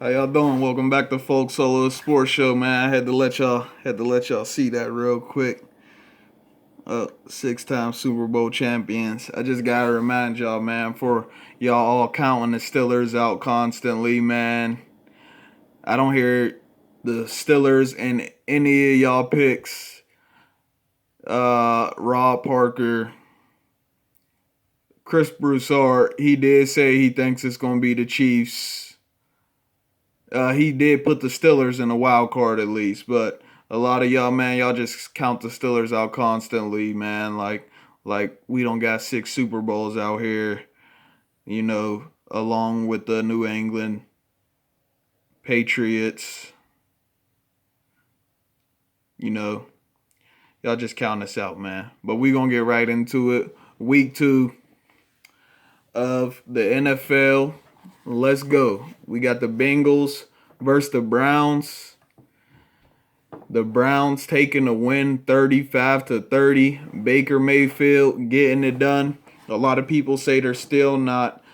How y'all doing? Welcome back to Folk Solo Sports Show, man. I had to let y'all see that real quick. Six-time Super Bowl champions. I just gotta remind y'all, man, for y'all all counting the Steelers out constantly, man. I don't hear the Steelers in any of y'all picks. Rob Parker, Chris Broussard, he did say he thinks it's gonna be the Chiefs. He did put the Steelers in a wild card at least, but a lot of y'all, man, y'all just count the Steelers out constantly, man. Like we don't got six Super Bowls out here, along with the New England Patriots. You know, y'all just count us out, man. But we gonna get right into it. Week 2 of the NFL. Let's go. We got the Bengals versus the Browns. The Browns taking the win 35-30. Baker Mayfield getting it done. A lot of people say they're still not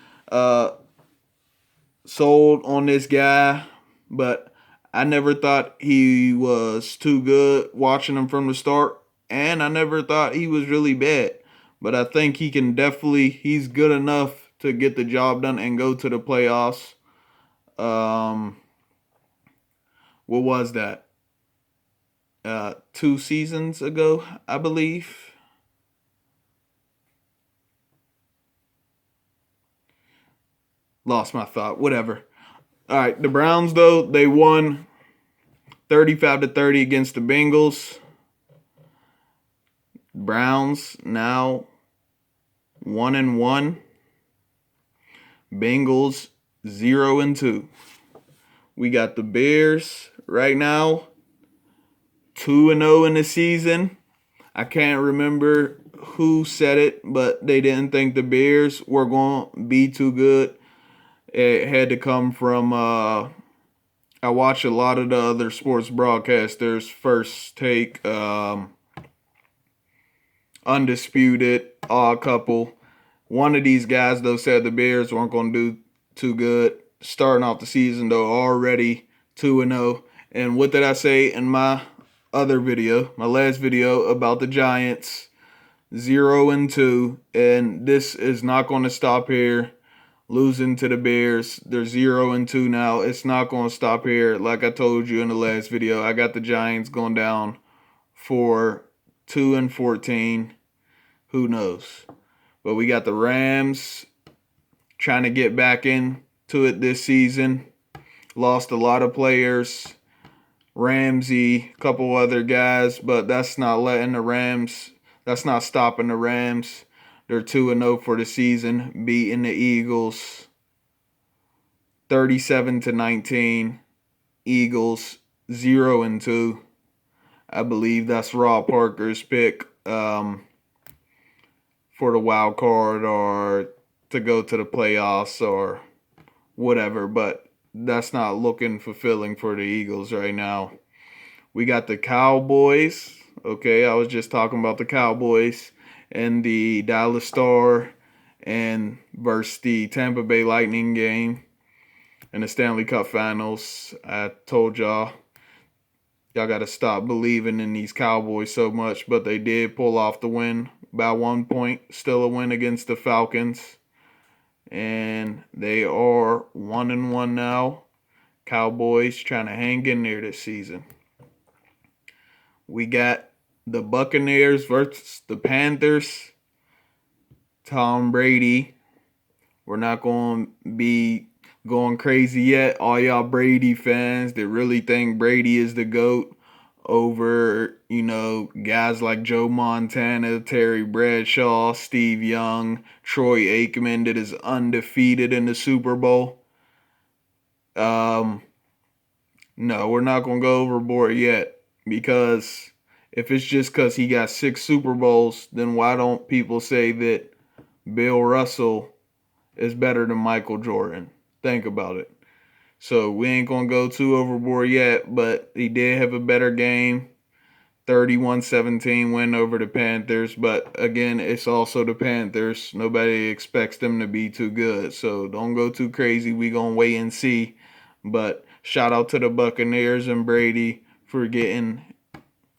sold on this guy, but I never thought he was too good watching him from the start, and I never thought he was really bad. But I think he's good enough to get the job done and go to the playoffs. Um, what was that? 2 seasons ago, I believe. Lost my thought. Whatever. All right, the Browns though they won 35-30 against the Bengals. Browns now 1-1. Bengals 0-2. We got the Bears right now 2-0 in the season. I can't remember who said it, but they didn't think the Bears were going to be too good. It had to come from I watch a lot of the other sports broadcasters. First Take, Undisputed, Odd Couple. One of these guys though said the Bears weren't going to do too good starting off the season though, already 2-0. And what did I say in my last video about the Giants? 0-2, and this is not going to stop here. Losing to the Bears, they're 0-2 now. It's not going to stop here. Like I told you in the last video, I got the Giants going down for 2-14. Who knows? But we got the Rams trying to get back into it this season. Lost a lot of players. Ramsey, a couple other guys, but that's not stopping the Rams. They're 2-0 for the season, beating the Eagles 37-19. Eagles 0-2. I believe that's Rob Parker's pick for the wild card or to go to the playoffs or whatever, but that's not looking fulfilling for the Eagles right now. We got the Cowboys. Okay, I was just talking about the Cowboys and the Dallas Star and versus the Tampa Bay Lightning game in the Stanley Cup Finals. I told y'all got to stop believing in these Cowboys so much, but they did pull off the win by 1 point. Still a win against the Falcons. And they are 1-1 now. Cowboys trying to hang in there this season. We got the Buccaneers versus the Panthers. Tom Brady. We're not going to be going crazy yet. All y'all Brady fans that really think Brady is the GOAT over, guys like Joe Montana, Terry Bradshaw, Steve Young, Troy Aikman that is undefeated in the Super Bowl. No, we're not going to go overboard yet. Because if it's just because he got 6 Super Bowls, then why don't people say that Bill Russell is better than Michael Jordan? Think about it. So we ain't going to go too overboard yet, but he did have a better game. 31-17 win over the Panthers. But again, it's also the Panthers. Nobody expects them to be too good. So don't go too crazy. We going to wait and see But shout out to the Buccaneers and Brady for getting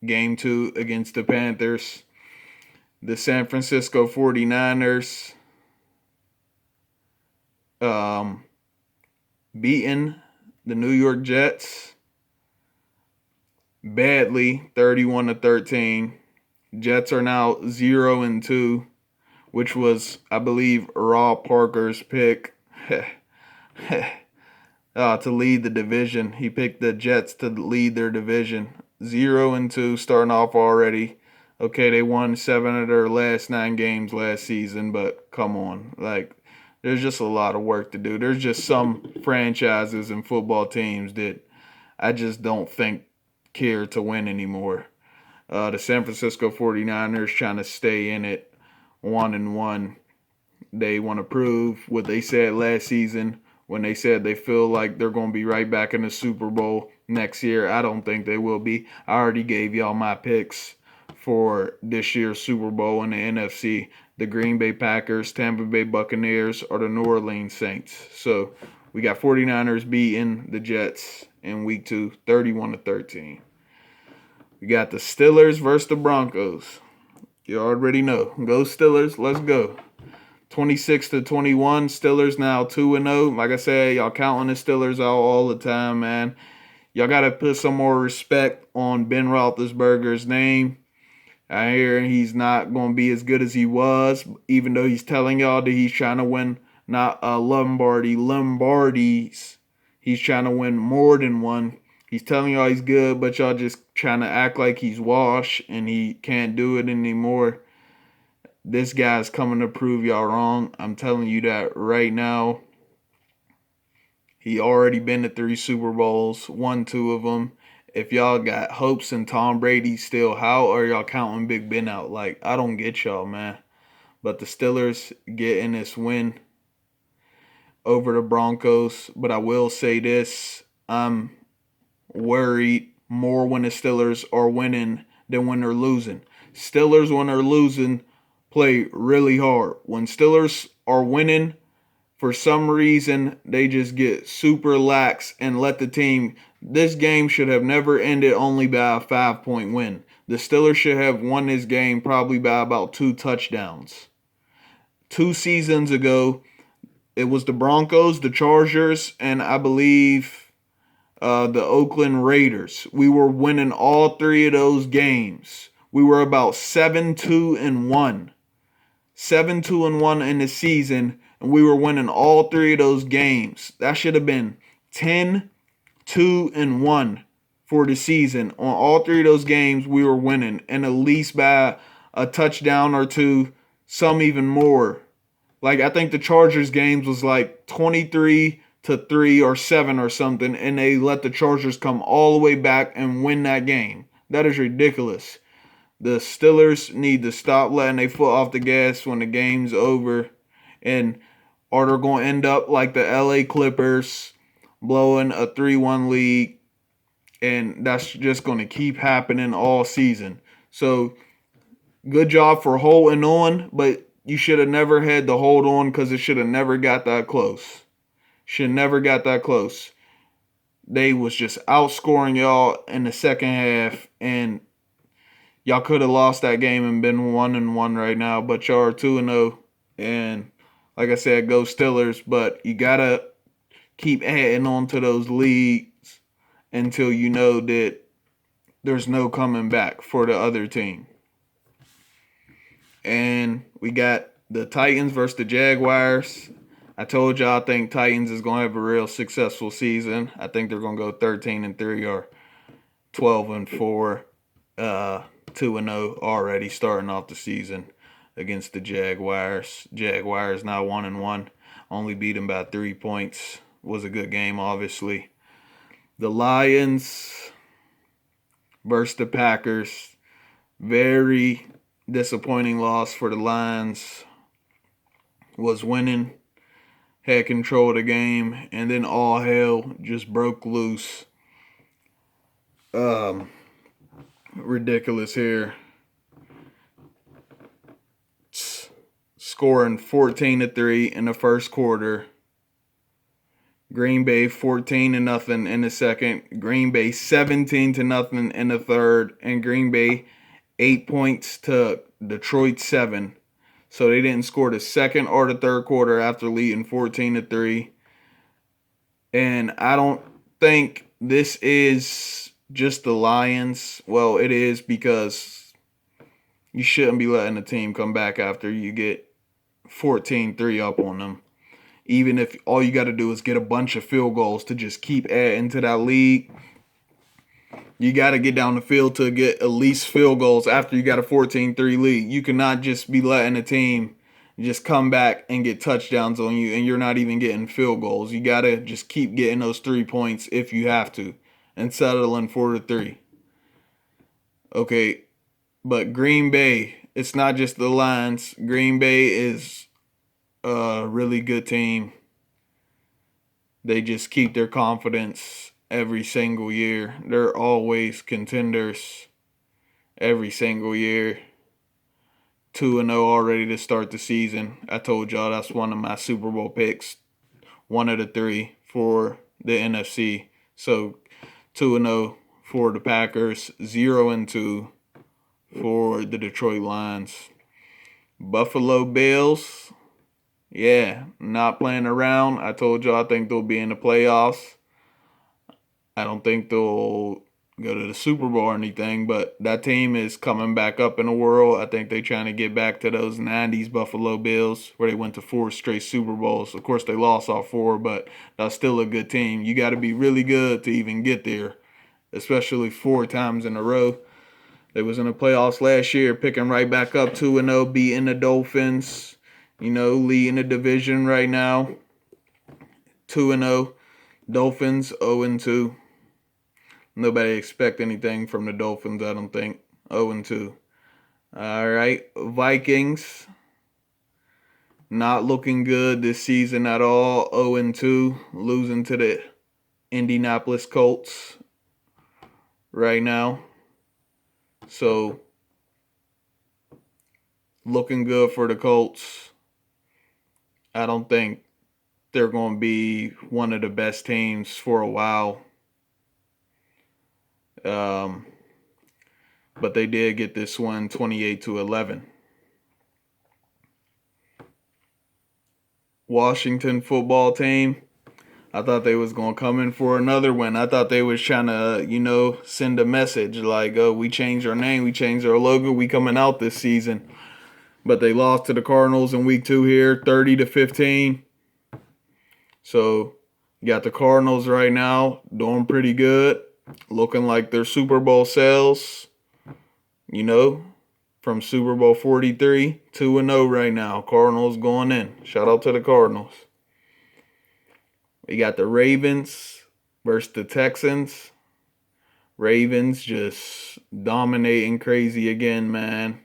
game 2 against the Panthers. The San Francisco 49ers beating the New York Jets badly, 31-13. Jets are now 0-2, which was, I believe, Raw Parker's pick to lead the division. He picked the Jets to lead their division. 0-2, starting off already. Okay, they won 7 of their last 9 games last season, but come on, there's just a lot of work to do. There's just some franchises and football teams that I just don't think care to win anymore. The San Francisco 49ers trying to stay in it 1-1. They want to prove what they said last season when they said they feel like they're going to be right back in the Super Bowl next year. I don't think they will be. I already gave y'all my picks for this year's Super Bowl in the NFC. The Green Bay Packers, Tampa Bay Buccaneers, or the New Orleans Saints. So we got 49ers beating the Jets in week 2, 31-13. We got the Steelers versus the Broncos. You already know. Go Steelers. Let's go. 26-21. Steelers now 2-0. Like I said, y'all counting the Steelers out all the time, man. Y'all got to put some more respect on Ben Roethlisberger's name. I hear he's not going to be as good as he was, even though he's telling y'all that he's trying to win not Lombardies. He's trying to win more than one. He's telling y'all he's good, but y'all just trying to act like he's washed and he can't do it anymore. This guy's coming to prove y'all wrong. I'm telling you that right now. He already been to 3 Super Bowls, won 2 of them. If y'all got hopes in Tom Brady still, how are y'all counting Big Ben out? I don't get y'all, man. But the Steelers getting this win over the Broncos. But I will say this, I'm worried more when the Steelers are winning than when they're losing. Steelers, when they're losing, play really hard. When Steelers are winning, for some reason, they just get super lax and let the team. This game should have never ended only by a 5-point win. The Steelers should have won this game probably by about 2 touchdowns. 2 seasons ago, it was the Broncos, the Chargers, and I believe the Oakland Raiders. We were winning all 3 of those games. We were about 7-2-1. 7-2-1 in the season, and we were winning all 3 of those games. That should have been 10-2-1 for the season. On all 3 of those games, we were winning, and at least by a touchdown or 2, some even more. I think the Chargers games was 23-3 or 7 or something, and they let the Chargers come all the way back and win that game. That is ridiculous. The Steelers need to stop letting their foot off the gas when the game's over, and or they're going to end up like the LA Clippers, blowing a 3-1 lead, and that's just going to keep happening all season. So, good job for holding on, but you should have never had to hold on because it should have never got that close. Should never got that close. They was just outscoring y'all in the second half, and y'all could have lost that game and been 1-1 right now, but y'all are 2-0. And like I said, go Steelers, but you got to keep adding on to those leads until you know that there's no coming back for the other team. And we got the Titans versus the Jaguars. I told y'all I think Titans is going to have a real successful season. I think they're going to go 13-3 or 12-4. 2-0 already starting off the season against the Jaguars. Jaguars now 1-1. Only beat them by 3 points. Was a good game, obviously. The Lions versus the Packers. Very disappointing loss for the Lions. Was winning. Had control of the game. And then all hell just broke loose. Ridiculous here. Scoring 14-3 in the first quarter. Green Bay 14-0 in the second. Green Bay 17-0 in the third. And Green Bay 8 points to Detroit 7. So they didn't score the second or the third quarter after leading 14-3. And I don't think this is just the Lions. Well, it is, because you shouldn't be letting a team come back after you get 14-3 up on them. Even if all you got to do is get a bunch of field goals to just keep adding to that lead. You got to get down the field to get at least field goals after you got a 14-3 lead. You cannot just be letting a team just come back and get touchdowns on you and you're not even getting field goals. You got to just keep getting those 3 points if you have to and settling for the 3. Okay, but Green Bay, it's not just the Lions. Green Bay is a really good team. They just keep their confidence every single year. They're always contenders every single year. 2-0 already to start the season. I told y'all that's one of my Super Bowl picks. One of the 3 for the NFC. So 2-0 for the Packers. 0-2 for the Detroit Lions. Buffalo Bills. Yeah, not playing around. I told y'all I think they'll be in the playoffs. I don't think they'll go to the Super Bowl or anything, but that team is coming back up in the world. I think they're trying to get back to those 90s Buffalo Bills where they went to 4 straight Super Bowls. Of course, they lost all 4, but that's still a good team. You got to be really good to even get there, especially 4 times in a row. They was in the playoffs last year, picking right back up 2-0, beating the Dolphins, leading the division right now. 2-0. Dolphins 0-2. Nobody expect anything from the Dolphins, I don't think. 0-2. All right. Vikings. Not looking good this season at all. 0-2. Losing to the Indianapolis Colts right now. So, looking good for the Colts. I don't think they're going to be one of the best teams for a while. But they did get this one 28-11. Washington football team. I thought they was going to come in for another win. I thought they was trying to, send a message like, oh, we changed our name, we changed our logo, we coming out this season. But they lost to the Cardinals in week 2 here, 30-15. So, you got the Cardinals right now doing pretty good. Looking like their Super Bowl sales, from Super Bowl 43, 2-0 right now. Cardinals going in. Shout out to the Cardinals. We got the Ravens versus the Texans. Ravens just dominating crazy again, man.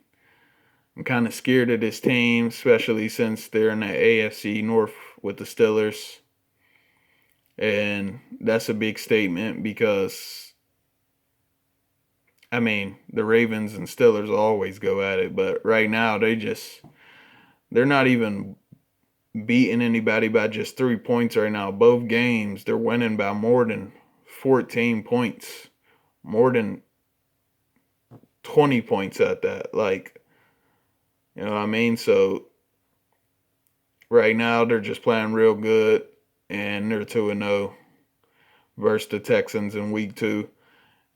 I'm kind of scared of this team, especially since they're in the AFC North with the Steelers. And that's a big statement because, the Ravens and Steelers always go at it. But right now, they're not even beating anybody by just 3 points right now. Both games, they're winning by more than 14 points. More than 20 points at that. You know what I mean? So, right now, they're just playing real good. And they're 2-0 versus the Texans in week 2.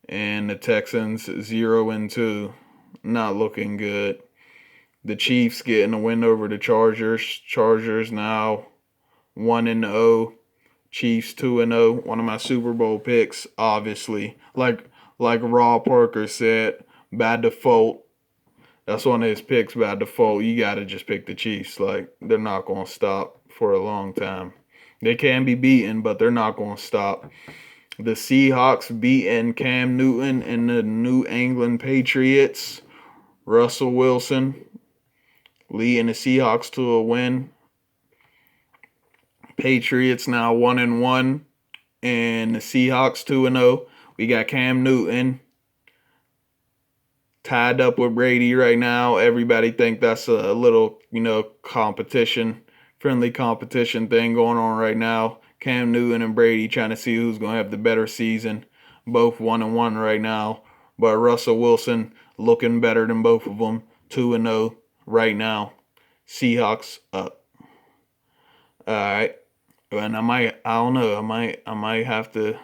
And the Texans 0-2. Not looking good. The Chiefs getting a win over the Chargers. Chargers now 1-0. Chiefs 2-0. One of my Super Bowl picks, obviously. Like Raw Parker said, by default. That's one of his picks by default. You got to just pick the Chiefs. They're not going to stop for a long time. They can be beaten, but they're not going to stop. The Seahawks beating Cam Newton and the New England Patriots. Russell Wilson leading the Seahawks to a win. Patriots now 1-1. And the Seahawks 2-0. We got Cam Newton tied up with Brady right now. Everybody think that's a little, competition, friendly competition thing going on right now. Cam Newton and Brady trying to see who's going to have the better season. Both 1-1 right now. But Russell Wilson looking better than both of them. 2-0 right now. Seahawks up. All right. And I don't know. I might have to.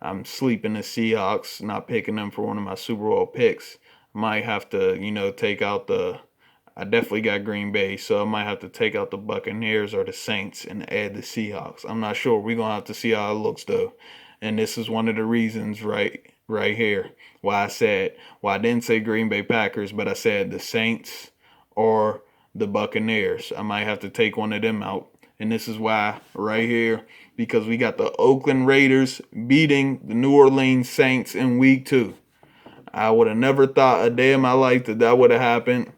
I'm sleeping the Seahawks, not picking them for one of my Super Bowl picks. I might have to, take out I definitely got Green Bay, so I might have to take out the Buccaneers or the Saints and add the Seahawks. I'm not sure. We're gonna have to see how it looks though. And this is one of the reasons right here why I didn't say Green Bay Packers, but I said the Saints or the Buccaneers. I might have to take one of them out. And this is why right here, because we got the Oakland Raiders beating the New Orleans Saints in week 2. I would have never thought a day in my life that would have happened,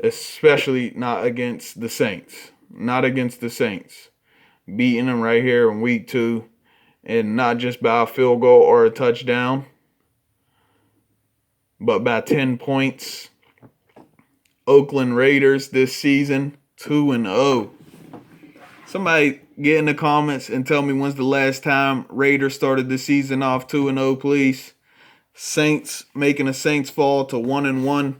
especially not against the Saints. Not against the Saints. Beating them right here in week 2, and not just by a field goal or a touchdown, but by 10 points. Oakland Raiders this season, 2-0. Somebody get in the comments and tell me when's the last time Raiders started the season off 2-0, please. Saints, making the Saints fall to 1-1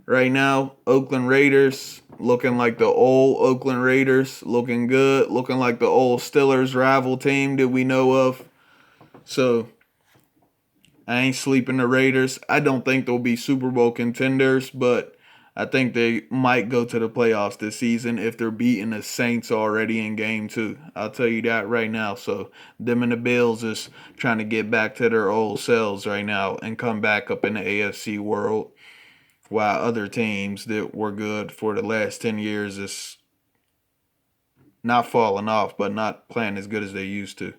right now. Oakland Raiders looking like the old Oakland Raiders, looking good, looking like the old Steelers rival team that we know of. So I ain't sleeping the Raiders. I don't think they'll be Super Bowl contenders, but I think they might go to the playoffs this season if they're beating the Saints already in game 2. I'll tell you that right now. So them and the Bills is trying to get back to their old selves right now and come back up in the AFC world, while other teams that were good for the last 10 years is not falling off, but not playing as good as they used to.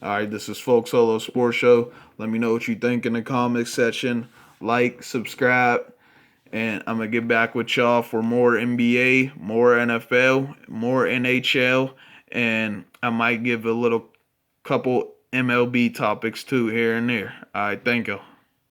All right, this is Folk Solo Sports Show. Let me know what you think in the comments section. Like, subscribe. And I'm going to get back with y'all for more NBA, more NFL, more NHL, and I might give a little couple MLB topics too here and there. All right, thank you.